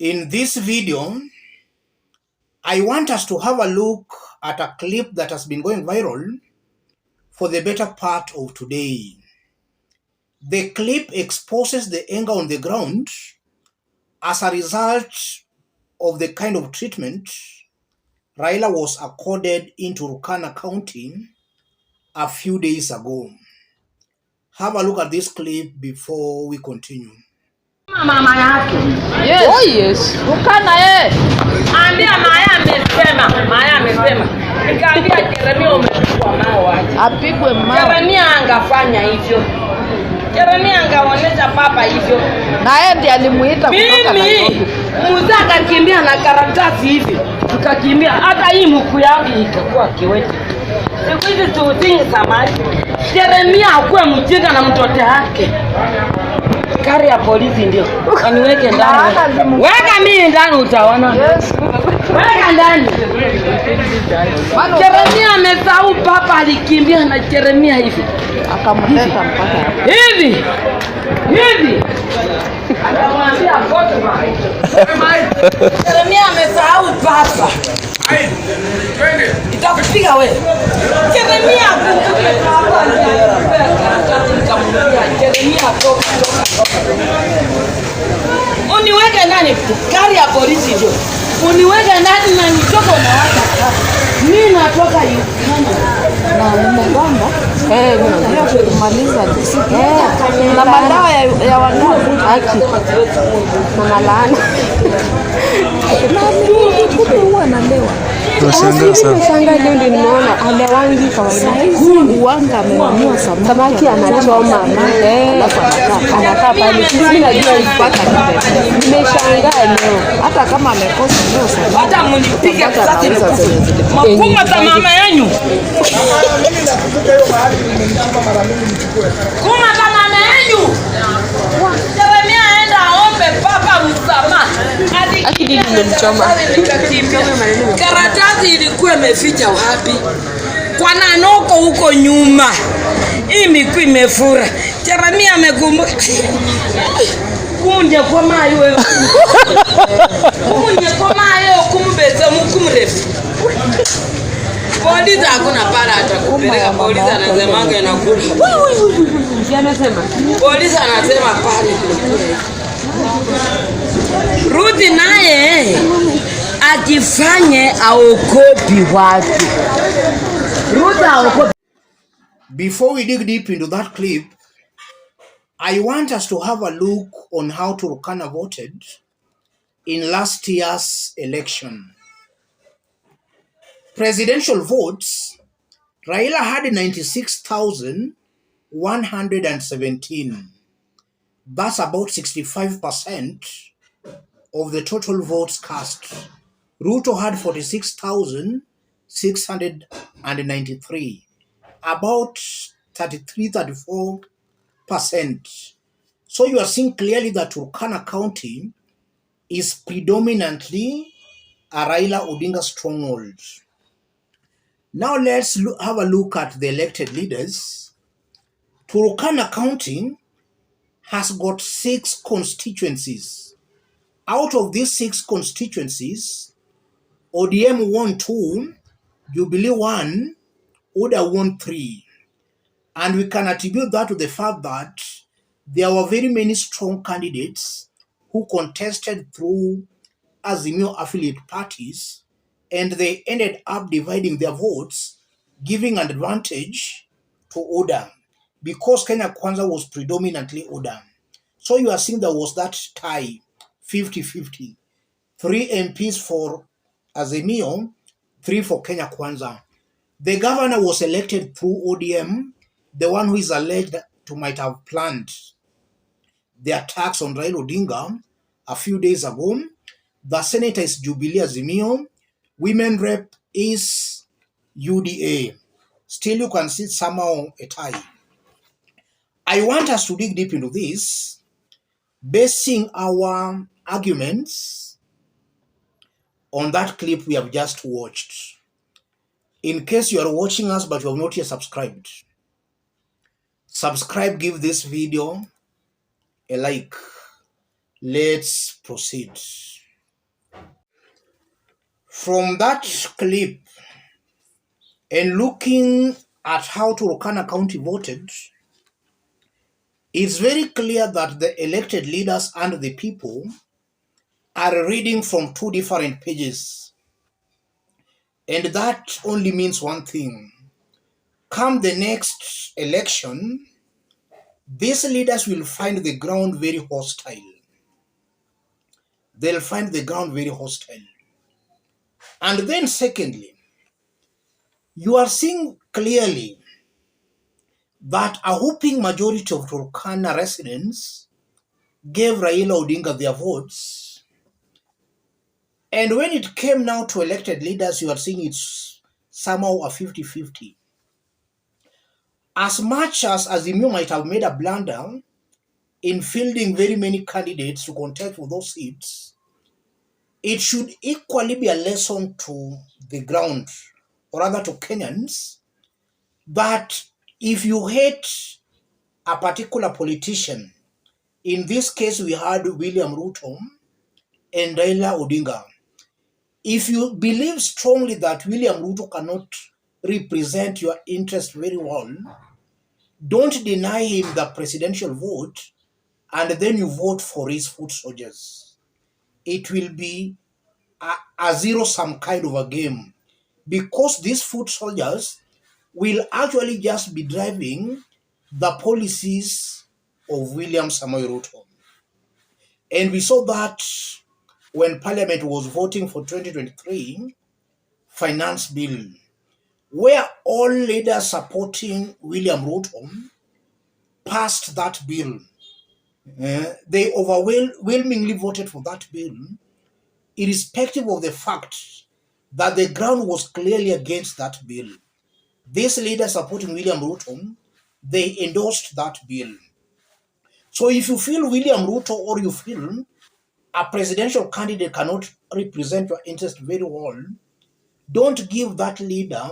In this video, I want us to have a look at a clip that has been going viral for the better part of today. The clip exposes the anger on the ground as a result of the kind of treatment Raila was accorded in Turkana County a few days ago. Have a look at this clip before we continue. Mama yake. Yes. Oh yes. Turkana Ambia Maya amesema. Nikaambia Jeremia umechukua mawe wapi? Apigwe mawe. Jeremia angafanya hivyo. Jeremia angaonesha papa hivyo. Na yeye ndiye alimuita kutoka Nairobi. Mzee akakimbia na karatasi hivi. Tukakimbia hata hii mkuu yangu ikakuwa kiwete. Siku hizi tuutingi samaki. Jeremia akuwe mjinga na mtoto wake. Gari ya polisi ndio. Aniweke ndani. Weka mimi ndani utaona. Yes. Weka ndani. Jeremia amesahau papa alikimbia na Jeremia hivi. Akamleta mpaka hivi. Akamwambia foto. Jeremia amesahau papa. Itakupiga wewe. Jeremia kumbuke papa Jeremia toka. Uniweke ndani gari ya polisi ndio. Uniweke ndani na nitoka na watu. Mimi natoka Uganda. na Muganda. Ndio kumaliza siku. Na madawa ya wanadamu haki. Na laana. Na huwa analewa. Tunashangaa sana. Shanga leo ndio nimeona alewangi kawaida. Uwanga amenunua samaki anachoma. Anakaa pale. Sisi najua mpaka nimeshangaa leo. Hata kama amekosa leo samaki. Hata mnipige sasa. Makuma za mama yenu. Kuma za mama yenu. Jeremia aenda aombe papa msamaha. Akidi nimemchoma. Karatasi ilikuwa imeficha wapi? Kwa nanoko huko nyuma. Hii miguu imefura. Jeremia amekumbuka. Kunde kwa mayo wewe. Kunde kwa mayo kumbeza mkumrefu. Polisi hakuna para atakupeleka. Polisi anasema inakula. Anasema. Polisi anasema pale. Rudi naye ajifanye aokopi watu. Rudi aokopi. Before we dig deep into that clip, I want us to have a look on how Turkana voted in last year's election. Presidential votes, Raila had 96,117. That's about 65% of the total votes cast. Ruto had 46,693, about 33-34%. So you are seeing clearly that Turkana County is predominantly a Raila Odinga stronghold. Now let's have a look at the elected leaders. Turkana County has got 6 constituencies. Out of these 6 constituencies, ODM won 2, Jubilee 1, Oda won 3. And we can attribute that to the fact that there were very many strong candidates who contested through Azimio affiliate parties, and they ended up dividing their votes, giving an advantage to Oda, because Kenya Kwanza was predominantly Oda. So you are seeing there was that tie, 50-50. 3 MPs for Azimio, 3 for Kenya Kwanza. The governor was elected through ODM, the one who is alleged to might have planned the attacks on Raila Odinga a few days ago. The senator is Jubilee Azimio. Women rep is UDA. Still you can see somehow a tie. I want us to dig deep into this, basing our arguments on that clip we have just watched. In case you are watching us but you have not yet subscribed, subscribe, give this video a like. Let's proceed. From that clip and looking at how Turkana County voted, it's very clear that the elected leaders and the people are reading from two different pages. And that only means one thing. Come the next election, these leaders will find the ground very hostile. They'll find the ground very hostile. And then secondly, you are seeing clearly that a whooping majority of Turkana residents gave Raila Odinga their votes. And when it came now to elected leaders, you are seeing it's somehow a 50-50. As much as Azimio might have made a blunder in fielding very many candidates to contest for those seats, it should equally be a lesson to the ground, or rather to Kenyans, that if you hate a particular politician, in this case we had William Ruto and Raila Odinga, if you believe strongly that William Ruto cannot represent your interest very well, don't deny him the presidential vote and then you vote for his foot soldiers. It will be a zero-sum kind of a game, because these foot soldiers will actually just be driving the policies of William Samoei Ruto. And we saw that when Parliament was voting for 2023 finance bill, where all leaders supporting William Ruto passed that bill. They overwhelmingly voted for that bill, irrespective of the fact that the ground was clearly against that bill. These leaders supporting William Ruto, they endorsed that bill. So if you feel William Ruto, or you feel a presidential candidate cannot represent your interest very well, don't give that leader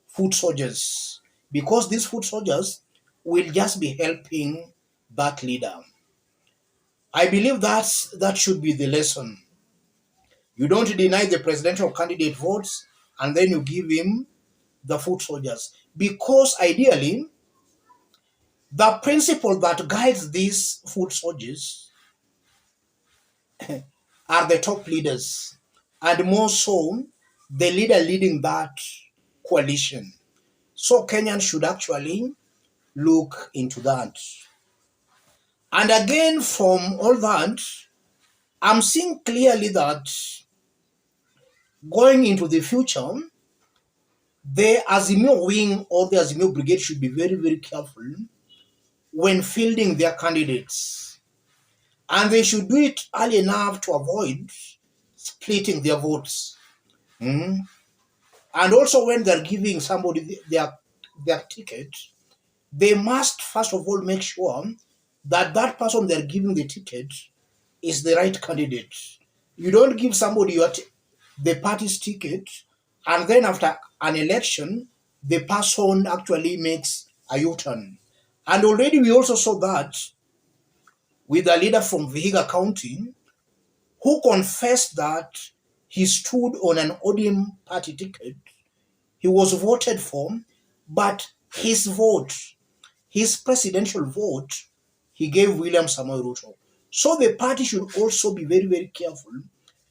foot soldiers, because these foot soldiers will just be helping that leader. I believe that should be the lesson. You don't deny the presidential candidate votes and then you give him the foot soldiers, because ideally the principle that guides these foot soldiers are the top leaders, and more so the leader leading that coalition. So Kenyans should actually look into that. And again, from all that, I'm seeing clearly that going into the future, the Azimio wing or the Azimio brigade should be very, very careful when fielding their candidates. And they should do it early enough to avoid splitting their votes. And also when they're giving somebody their ticket, they must first of all make sure that that person they're giving the ticket is the right candidate. You don't give somebody the party's ticket, and then after an election, the person actually makes a U-turn. And already we also saw that with a leader from Vihiga County who confessed that he stood on an ODM party ticket. He was voted for, but his vote, his presidential vote, he gave William Samoei Ruto. So the party should also be very, very careful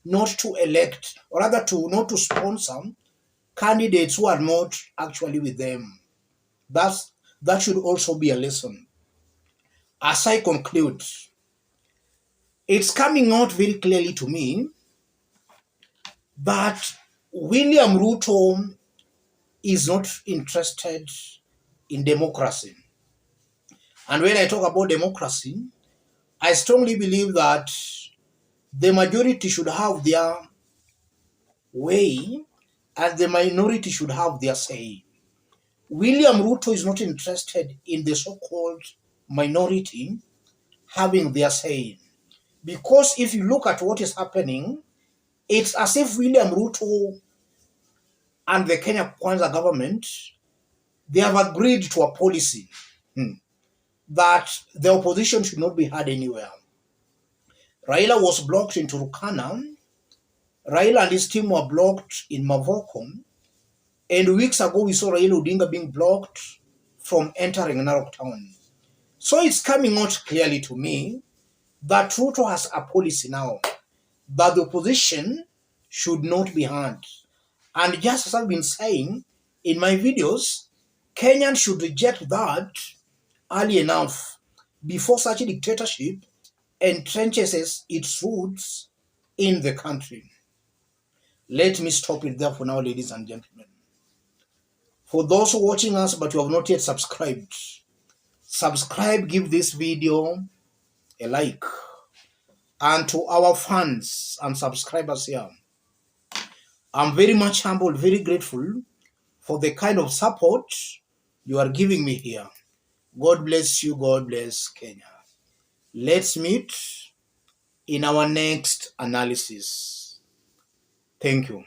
not to elect, or rather not to sponsor candidates who are not actually with them. That should also be a lesson. As I conclude, it's coming out very clearly to me that William Ruto is not interested in democracy. And when I talk about democracy, I strongly believe that the majority should have their way and the minority should have their say. William Ruto is not interested in the so-called minority having their say. Because if you look at what is happening, it's as if William Ruto and the Kenya Kwanza government, they have agreed to a policy that the opposition should not be heard anywhere. Raila was blocked in Turkana. Raila and his team were blocked in Mavoko, and weeks ago we saw Raila Odinga being blocked from entering Narok town. So it's coming out clearly to me that Ruto has a policy now that the opposition should not be harmed. And just as I've been saying in my videos, Kenyans should reject that early enough before such a dictatorship entrenches its roots in the country. Let me stop it there for now, ladies and gentlemen. For those who are watching us but you have not yet subscribed, subscribe, give this video a like. And to our fans and subscribers here, I'm very much humbled, very grateful for the kind of support you are giving me here. God bless you. God bless Kenya. Let's meet in our next analysis. Thank you.